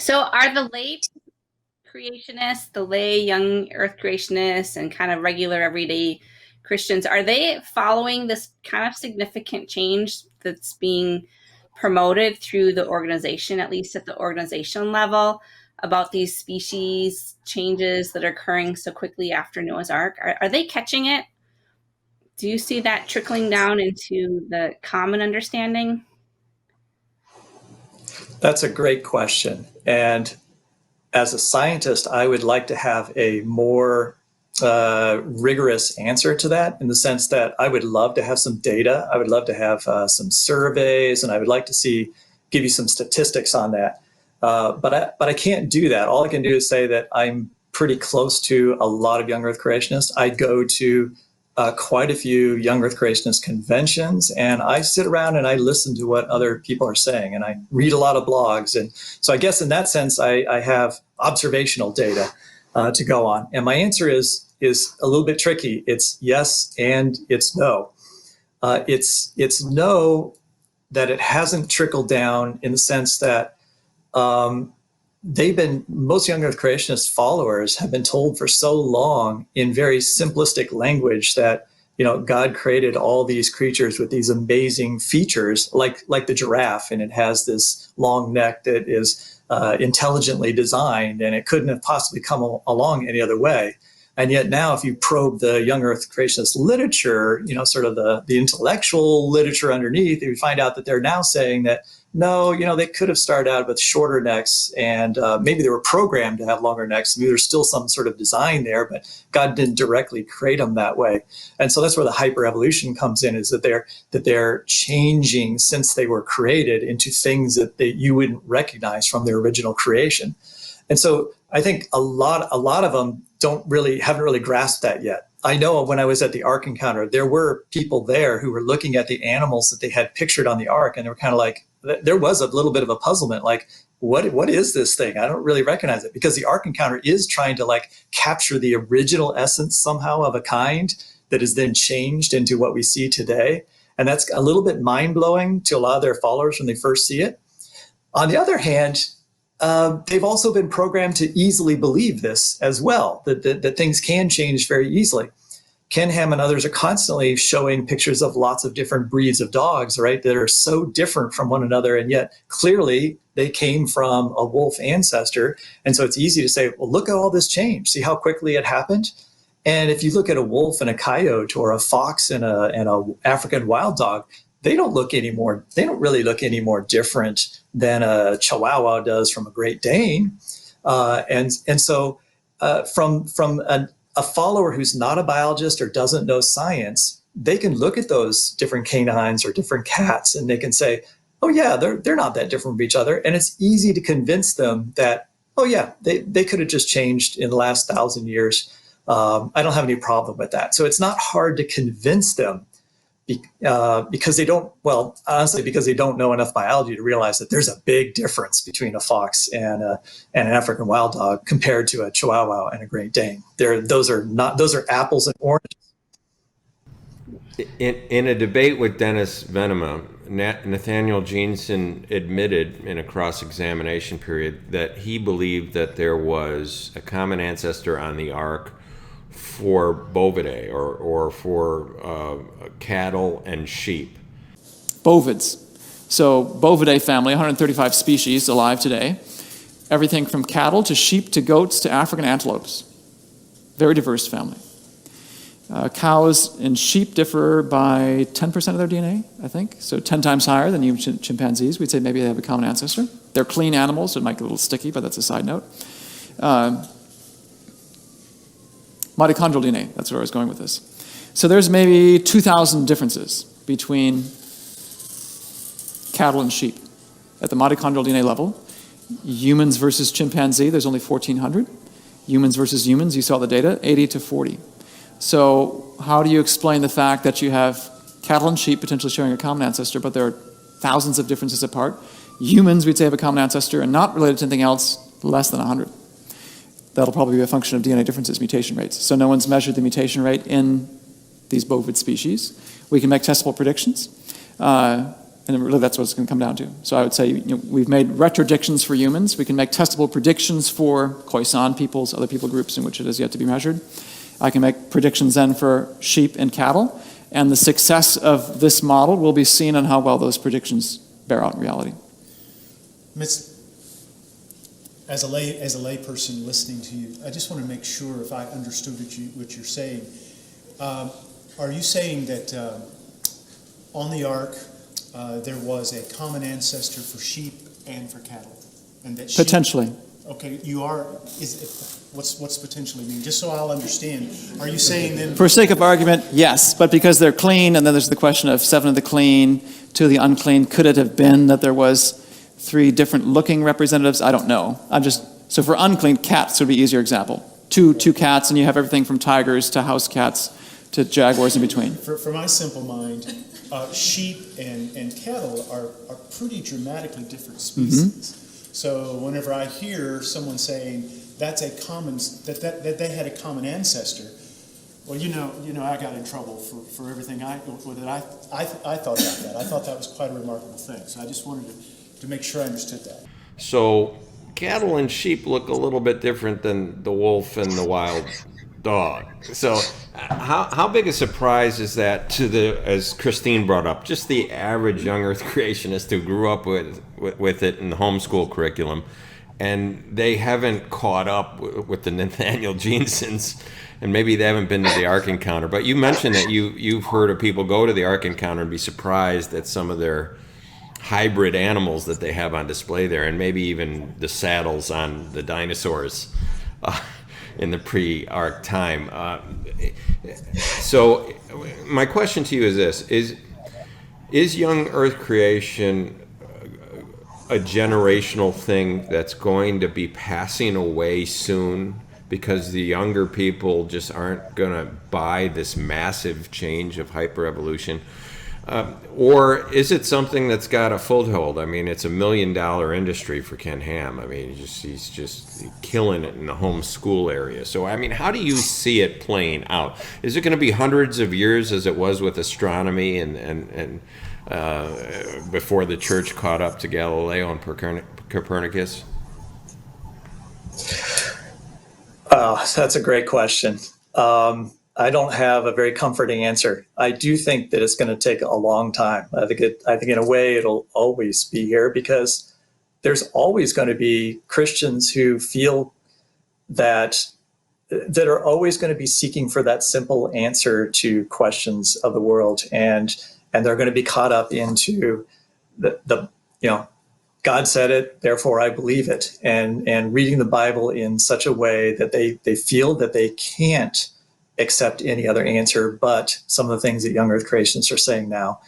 So are the lay creationists, the lay young earth creationists, and kind of regular everyday Christians, are they following this kind of significant change that's being promoted through the organization, at least at the organization level, about these species changes that are occurring so quickly after Noah's Ark? Are they catching it? Do you see that trickling down into the common understanding? That's a great question. And as a scientist, I would like to have a more rigorous answer to that, in the sense that I would love to have some data. I would love to have some surveys, and I would like to give you some statistics on that. But I can't do that. All I can do is say that I'm pretty close to a lot of young Earth creationists. I go to quite a few young Earth creationist conventions, and I sit around and I listen to what other people are saying, and I read a lot of blogs. And so I guess in that sense, I have observational data to go on. And my answer is a little bit tricky. It's yes and it's no. It's no, that it hasn't trickled down, in the sense that most young Earth creationist followers have been told for so long in very simplistic language that, God created all these creatures with these amazing features, like the giraffe, and it has this long neck that is intelligently designed, and it couldn't have possibly come along any other way. And yet now, if you probe the young Earth creationist literature, sort of the intellectual literature underneath, you find out that they're now saying that, no, they could have started out with shorter necks, and maybe they were programmed to have longer necks. Maybe there's still some sort of design there, but God didn't directly create them that way. And so that's where the hyperevolution comes in, is that they're changing since they were created into things that you wouldn't recognize from their original creation. And so I think a lot of them haven't really grasped that yet. I know when I was at the Ark Encounter, there were people there who were looking at the animals that they had pictured on the Ark, and they were kind of like, there was a little bit of a puzzlement, like, what is this thing? I don't really recognize it, because the Ark Encounter is trying to capture the original essence somehow of a kind that is then changed into what we see today. And that's a little bit mind-blowing to a lot of their followers when they first see it. On the other hand, they've also been programmed to easily believe this as well, that things can change very easily. Ken Ham and others are constantly showing pictures of lots of different breeds of dogs, right, that are so different from one another, and yet clearly they came from a wolf ancestor. And so it's easy to say, well, look at all this change. See how quickly it happened? And if you look at a wolf and a coyote, or a fox and a African wild dog, they don't really look any more different than a Chihuahua does from a Great Dane. And so from a follower who's not a biologist or doesn't know science, they can look at those different canines or different cats, and they can say, oh yeah, they're not that different from each other. And it's easy to convince them that, oh yeah, they could have just changed in the last 1,000 years. I don't have any problem with that. So it's not hard to convince them, because they don't know enough biology to realize that there's a big difference between a fox and an African wild dog compared to a Chihuahua and a Great Dane. Those are apples and oranges. In a debate with Dennis Venema, Nathaniel Jeanson admitted in a cross-examination period that he believed that there was a common ancestor on the Ark for bovidae, or for cattle and sheep. Bovids. So bovidae family, 135 species alive today. Everything from cattle to sheep to goats to African antelopes. Very diverse family. Cows and sheep differ by 10% of their DNA, I think. So 10 times higher than human chimpanzees. We'd say maybe they have a common ancestor. They're clean animals, so it might get a little sticky, but that's a side note. Mitochondrial DNA, that's where I was going with this. So there's maybe 2,000 differences between cattle and sheep at the mitochondrial DNA level. Humans versus chimpanzee, there's only 1,400. Humans versus humans, you saw the data, 80 to 40. So how do you explain the fact that you have cattle and sheep potentially sharing a common ancestor, but there are thousands of differences apart? Humans, we'd say, have a common ancestor, and not related to anything else, less than 100. That'll probably be a function of DNA differences, mutation rates. So no one's measured the mutation rate in these bovid species. We can make testable predictions. And And really that's what it's going to come down to. So I would say we've made retrodictions for humans. We can make testable predictions for Khoisan peoples, other people groups in which it has yet to be measured. I can make predictions then for sheep and cattle. And the success of this model will be seen on how well those predictions bear out in reality. As a lay person listening to you, I just want to make sure if I understood what you're saying. Are you saying that on the ark there was a common ancestor for sheep and for cattle, and that sheep, potentially? Okay, you are. What's potentially mean? Just so I'll understand. Are you saying then? For sake of argument, yes, but because they're clean, and then there's the question of 7 of the clean, 2 of the unclean. Could it have been that there was 3 different looking representatives? I don't know. So for unclean, cats would be an easier example. Two cats, and you have everything from tigers to house cats to jaguars in between. For my simple mind, sheep and cattle are pretty dramatically different species. Mm-hmm. So whenever I hear someone saying that's a common that they had a common ancestor, well, I got in trouble for everything I thought about that. I thought that was quite a remarkable thing. So I just wanted to make sure I understood that. So cattle and sheep look a little bit different than the wolf and the wild dog. So how big a surprise is that to as Kristine brought up, just the average young earth creationist who grew up with it in the homeschool curriculum, and they haven't caught up with the Nathaniel Jeansons, and maybe they haven't been to the Ark Encounter. But you mentioned that you've heard of people go to the Ark Encounter and be surprised at some of their hybrid animals that they have on display there, and maybe even the saddles on the dinosaurs in the pre-Ark time. So my question to you is this: is young earth creation a generational thing that's going to be passing away soon because the younger people just aren't going to buy this massive change of hyperevolution? Or is it something that's got a foothold? I mean, it's $1 million industry for Ken Ham. I mean, he's just killing it in the homeschool area. So, I mean, how do you see it playing out? Is it going to be hundreds of years as it was with astronomy and before the church caught up to Galileo and Copernicus? That's a great question. I don't have a very comforting answer. I do think that it's going to take a long time. I think in a way it'll always be here because there's always going to be Christians who feel that are always going to be seeking for that simple answer to questions of the world, and they're going to be caught up into the God said it, therefore I believe it, and reading the Bible in such a way that they feel that they can't accept any other answer but some of the things that young earth creationists are saying now,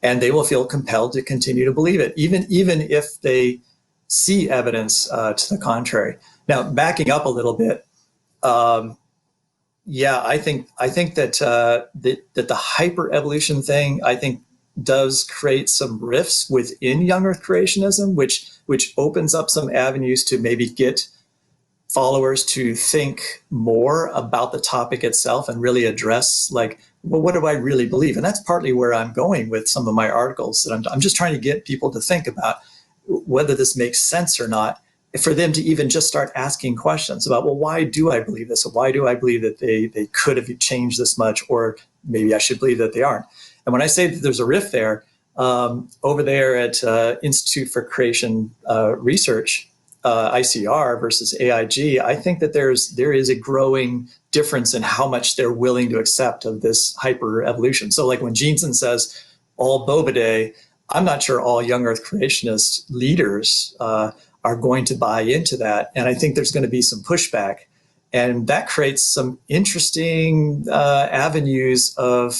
and they will feel compelled to continue to believe it, even if they see evidence to the contrary. Now, backing up a little bit, I think that the hyper evolution thing, I think, does create some rifts within young earth creationism, which opens up some avenues to maybe get followers to think more about the topic itself and really address, like, well, what do I really believe? And that's partly where I'm going with some of my articles. That I'm just trying to get people to think about whether this makes sense or not, for them to even just start asking questions about, well, why do I believe this? Or why do I believe that they could have changed this much? Or maybe I should believe that they aren't. And when I say that there's a rift there, over there at Institute for Creation Research, ICR versus AIG, I think that there is a growing difference in how much they're willing to accept of this hyper evolution. So like when Jeanson says all Bobidae, I'm not sure all young earth creationist leaders are going to buy into that. And I think there's going to be some pushback. And that creates some interesting avenues of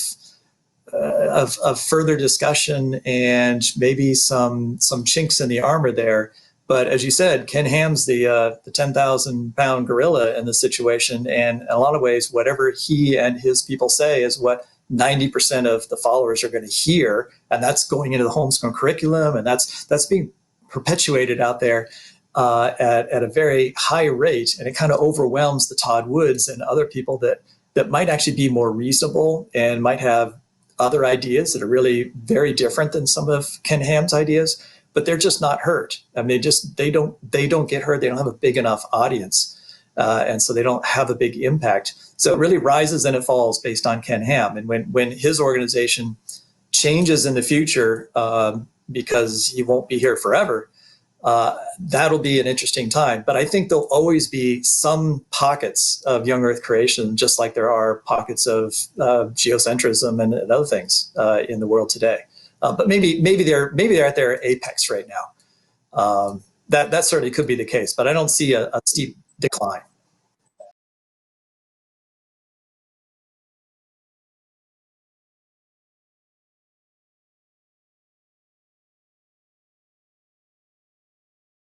further discussion and maybe some chinks in the armor there. But as you said, Ken Ham's the 10,000-pound gorilla in the situation. And in a lot of ways, whatever he and his people say is what 90% of the followers are going to hear. And that's going into the homeschool curriculum. And that's being perpetuated out there at a very high rate. And it kind of overwhelms the Todd Woods and other people that might actually be more reasonable and might have other ideas that are really very different than some of Ken Ham's ideas, but they're just not heard. I mean, they don't get heard. They don't have a big enough audience, and so they don't have a big impact. So it really rises and it falls based on Ken Ham. And when his organization changes in the future, because he won't be here forever, that'll be an interesting time. But I think there'll always be some pockets of young Earth creation, just like there are pockets of geocentrism and other things in the world today. But maybe they're at their apex right now. That certainly could be the case, but I don't see a steep decline.